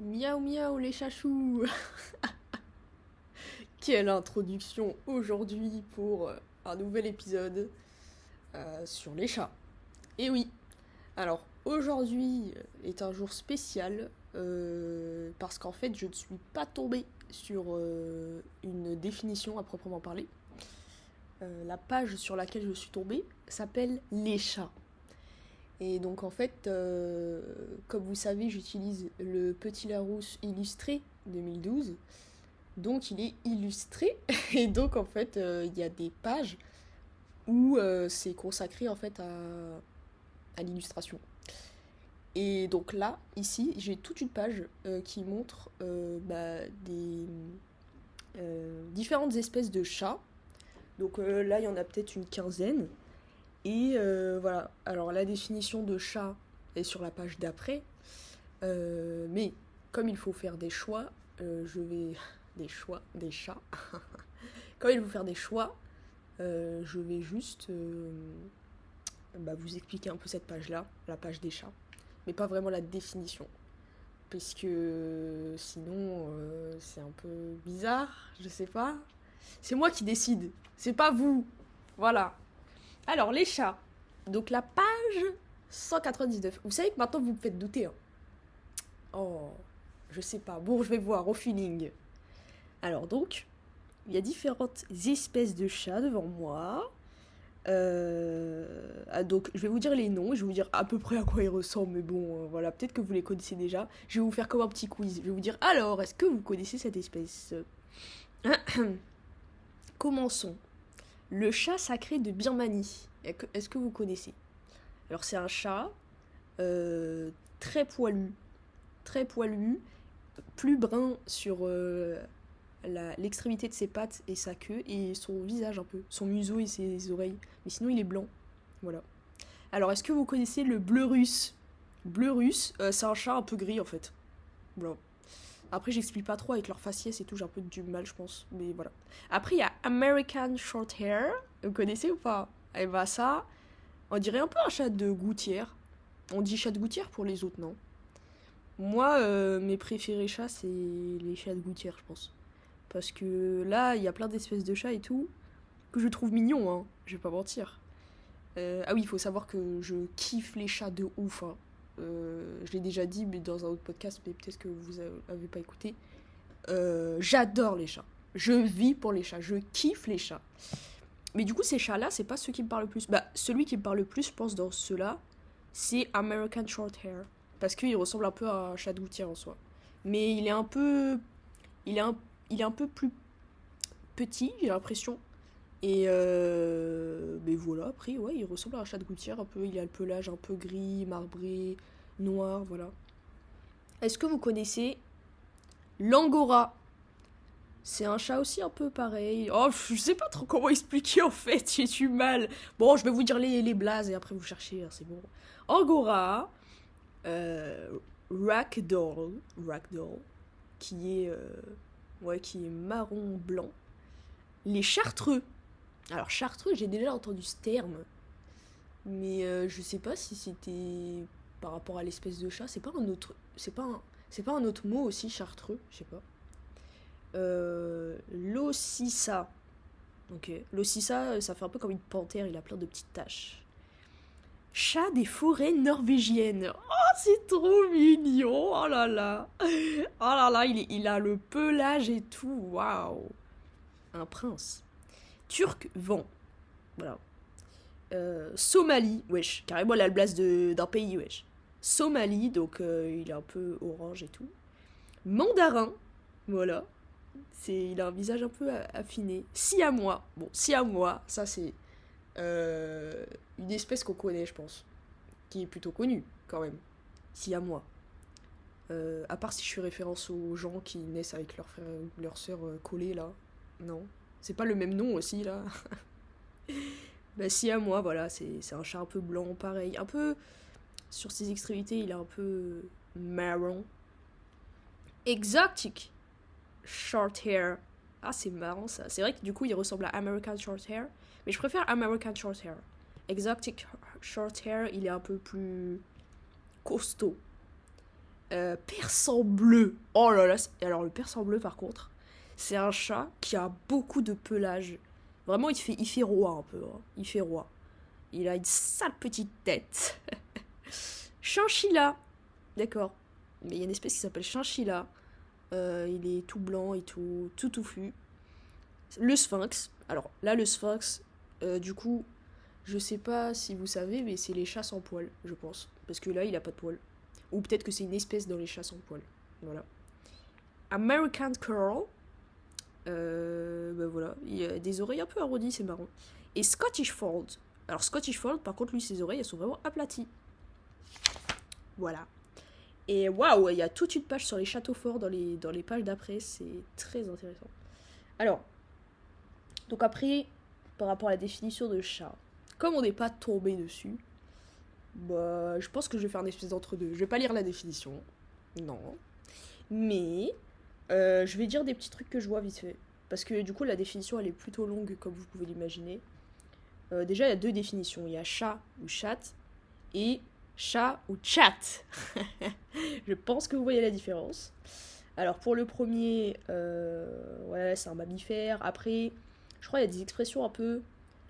Miaou miaou les chachous. Quelle introduction aujourd'hui pour un nouvel épisode sur les chats. Et oui, alors aujourd'hui est un jour spécial parce qu'en fait je ne suis pas tombée sur une définition à proprement parler. La page sur laquelle je suis tombée s'appelle les chats. Et donc en fait, comme vous savez, j'utilise le Petit Larousse illustré 2012. Donc il est illustré. Et donc en fait, il y a des pages où c'est consacré en fait à l'illustration. Et donc là, ici, j'ai toute une page qui montre des différentes espèces de chats. Donc là, il y en a peut-être une quinzaine. Et voilà, alors la définition de chat est sur la page d'après, mais comme il faut faire des choix, je vais... des chats. Comme il faut faire des choix, je vais juste vous expliquer un peu cette page-là, la page des chats, mais pas vraiment la définition, puisque sinon c'est un peu bizarre, je sais pas. C'est moi qui décide, c'est pas vous. Voilà. Alors, les chats. Donc, la page 199. Vous savez que maintenant, vous me faites douter. Hein. Oh, je sais pas. Bon, je vais voir au feeling. Alors, donc, il y a différentes espèces de chats devant moi. Donc, je vais vous dire les noms. Je vais vous dire à peu près à quoi ils ressemblent. Mais bon, voilà, peut-être que vous les connaissez déjà. Je vais vous faire comme un petit quiz. Je vais vous dire, alors, est-ce que vous connaissez cette espèce? Commençons. Le chat sacré de Birmanie. Est-ce que vous connaissez? Alors c'est un chat euh, très poilu, plus brun sur l'extrémité de ses pattes et sa queue et son visage un peu, son museau et ses oreilles. Mais sinon il est blanc. Voilà. Alors est-ce que vous connaissez le bleu russe? Bleu russe, c'est un chat un peu gris en fait. Voilà. Après j'explique pas trop avec leur faciès et tout, j'ai un peu du mal je pense. Mais voilà. Après il y a American Shorthair. Vous connaissez ou pas? Eh bah ça, on dirait un peu un chat de gouttière. On dit chat de gouttière pour les autres, non? Moi, mes préférés chats, c'est les chats de gouttière, je pense. Parce que là, il y a plein d'espèces de chats et tout, que je trouve mignons, hein. Je vais pas mentir. Ah oui, il faut savoir que je kiffe les chats de ouf, hein. Je l'ai déjà dit mais dans un autre podcast, mais peut-être que vous avez pas écouté. J'adore les chats. Je vis pour les chats. Je kiffe les chats. Mais du coup, ces chats-là, c'est pas ceux qui me parlent le plus. Bah, celui qui me parle le plus, je pense, dans ceux-là, c'est American Shorthair. Parce qu'il ressemble un peu à un chat de gouttière en soi. Mais il est un peu. Il est un, il est un peu plus petit, j'ai l'impression. Et mais voilà, après, ouais, il ressemble à un chat de gouttière un peu. Il a le pelage un peu gris, marbré, noir, voilà. Est-ce que vous connaissez l'Angora? C'est un chat aussi un peu pareil. Oh, je sais pas trop comment expliquer en fait, j'ai du mal. Bon, je vais vous dire les blazes et après vous cherchez, hein, c'est bon. Angora, euh, Ragdoll, qui est, qui est marron blanc. Les chartreux. Alors chartreux, j'ai déjà entendu ce terme, mais je sais pas si c'était par rapport à l'espèce de chat. C'est pas un autre mot aussi chartreux, je sais pas. L'ossissa. Ok. L'ossissa, ça fait un peu comme une panthère, il a plein de petites taches. Chat des forêts norvégiennes. Oh, c'est trop mignon. Oh là là. Oh là là, il a le pelage et tout. Waouh. Un prince. Turc vent. Voilà. Somalie. Wesh. Carrément, il a le blase d'un pays, wesh. Somalie, donc il est un peu orange et tout. Mandarin. Voilà. Il a un visage un peu affiné. Siamois. Bon, siamois, ça c'est une espèce qu'on connaît, je pense. Qui est plutôt connue, quand même. Siamois. À part si je fais référence aux gens qui naissent avec leurs frères ou leurs sœurs collés, là. Non. C'est pas le même nom aussi, là. Bah, siamois, voilà, c'est un chat un peu blanc, pareil. Un peu. Sur ses extrémités, il est un peu marron. Exotic short hair. Ah, c'est marrant ça. C'est vrai que du coup, il ressemble à American short hair. Mais je préfère American short hair. Exotic short hair, il est un peu plus costaud. Persan bleu. Oh là là. Alors le persan bleu par contre, c'est un chat qui a beaucoup de pelage. Vraiment il fait roi un peu. Hein. Il fait roi. Il a une sale petite tête. Chinchilla. D'accord. Mais il y a une espèce qui s'appelle chinchilla. Il est tout blanc et tout touffu. Le sphinx. Alors là le sphinx, du coup, je sais pas si vous savez, mais c'est les chats sans poils, je pense. Parce que là il a pas de poils. Ou peut-être que c'est une espèce dans les chats sans poils. Voilà. American Curl. Ben voilà. Il a des oreilles un peu arrondies, c'est marrant. Et Scottish Fold. Alors Scottish Fold, par contre, lui, ses oreilles, elles sont vraiment aplaties. Voilà. Et waouh, il y a toute une page sur les châteaux forts dans les pages d'après. C'est très intéressant. Alors, donc après, par rapport à la définition de chat, comme on n'est pas tombé dessus, bah, je pense que je vais faire une espèce d'entre-deux. Je vais pas lire la définition. Non. Mais, je vais dire des petits trucs que je vois vite fait. Parce que du coup, la définition, elle est plutôt longue, comme vous pouvez l'imaginer. Déjà, il y a deux définitions. Il y a chat ou chatte et chat ou chat. Je pense que vous voyez la différence. Alors, pour le premier, ouais, c'est un mammifère. Après, je crois qu'il y a des expressions un peu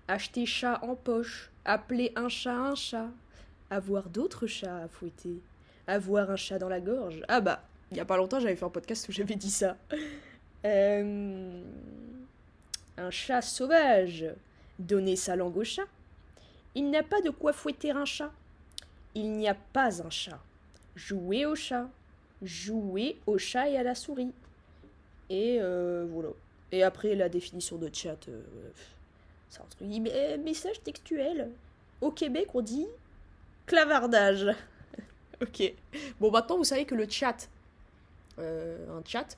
acheter chat en poche, appeler un chat, avoir d'autres chats à fouetter, avoir un chat dans la gorge. Ah bah, il y a pas longtemps, j'avais fait un podcast où j'avais dit ça. Un chat sauvage. Donner sa langue au chat. Il n'a pas de quoi fouetter un chat. Il n'y a pas un chat. Jouer au chat. Jouer au chat et à la souris. Et voilà. Et après, la définition de chat, c'est entre guillemets message textuel. Au Québec, on dit clavardage. Ok. Bon, maintenant, vous savez que le chat, un chat,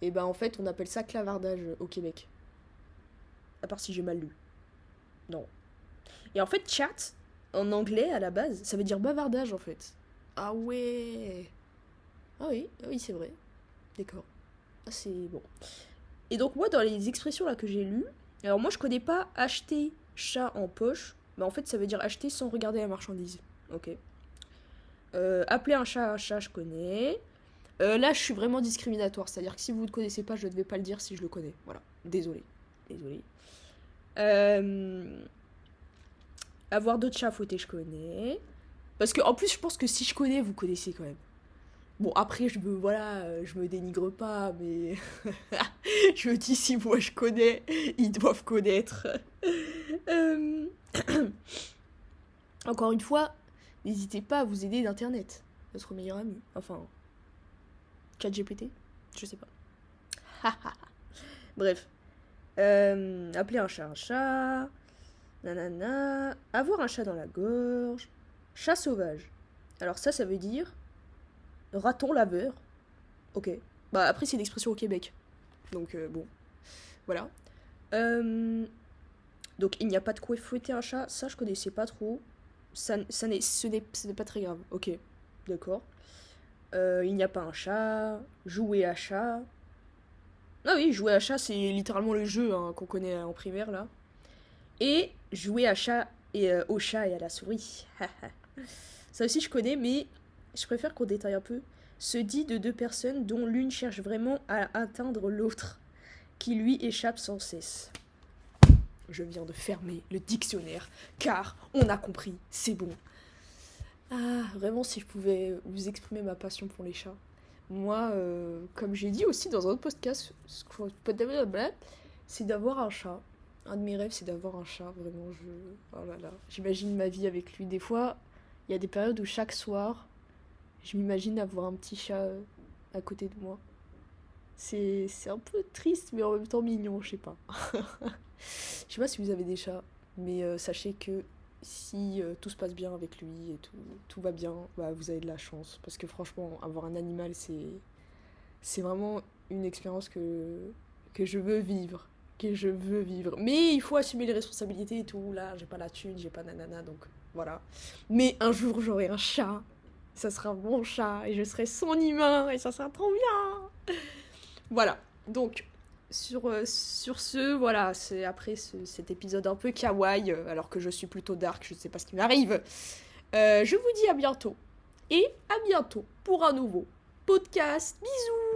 et ben en fait, on appelle ça clavardage au Québec. À part si j'ai mal lu. Non. Et en fait, chat, en anglais, à la base, ça veut dire bavardage, en fait. Ah ouais. Ah oui, c'est vrai. D'accord. Ah, c'est bon. Et donc, moi, dans les expressions là que j'ai lues, alors moi, je connais pas acheter chat en poche, mais en fait, ça veut dire acheter sans regarder la marchandise. Ok. Appeler un chat, je connais. Là, je suis vraiment discriminatoire, c'est-à-dire que si vous ne connaissez pas, je ne vais pas le dire si je le connais. Voilà. Désolé. Avoir d'autres chats à fouetter, je connais. Parce que en plus, je pense que si je connais, vous connaissez quand même. Bon, après, je me dénigre pas, mais je me dis si moi je connais, ils doivent connaître. Euh, Encore une fois, n'hésitez pas à vous aider d'Internet, notre meilleur ami. Enfin, ChatGPT, je sais pas. Bref. Appeler un chat, nanana, avoir un chat dans la gorge, chat sauvage. Alors ça veut dire raton laveur. Ok. Bah après c'est une expression au Québec. Donc bon, voilà. Donc il n'y a pas de quoi fouetter un chat, ça je connaissais pas trop. Ce n'est pas très grave. Ok, d'accord. Il n'y a pas un chat, jouer à chat. Ah oui, jouer à chat, c'est littéralement le jeu hein, qu'on connaît en primaire là. Et jouer à chat et au chat et à la souris. Ça aussi je connais, mais je préfère qu'on détaille un peu. Se dit de deux personnes dont l'une cherche vraiment à atteindre l'autre, qui lui échappe sans cesse. Je viens de fermer le dictionnaire, car on a compris, c'est bon. Ah, vraiment, si je pouvais vous exprimer ma passion pour les chats. Moi, comme j'ai dit aussi dans un autre podcast, c'est d'avoir un chat. Un de mes rêves, c'est d'avoir un chat, vraiment. Oh là là, j'imagine ma vie avec lui. Des fois, il y a des périodes où chaque soir, je m'imagine avoir un petit chat à côté de moi. C'est un peu triste, mais en même temps mignon, je sais pas. Je sais pas si vous avez des chats, mais sachez que si tout se passe bien avec lui et tout va bien, bah, vous avez de la chance. Parce que franchement, avoir un animal, c'est vraiment une expérience que je veux vivre. Que je veux vivre. Mais il faut assumer les responsabilités et tout. Là, j'ai pas la thune, j'ai pas nanana, donc voilà. Mais un jour, j'aurai un chat. Ça sera mon chat et je serai son humain et ça sera trop bien. Voilà. Donc, sur ce, voilà, c'est après cet épisode un peu kawaii, alors que je suis plutôt dark, je ne sais pas ce qui m'arrive. Je vous dis à bientôt. et à bientôt pour un nouveau podcast. Bisous!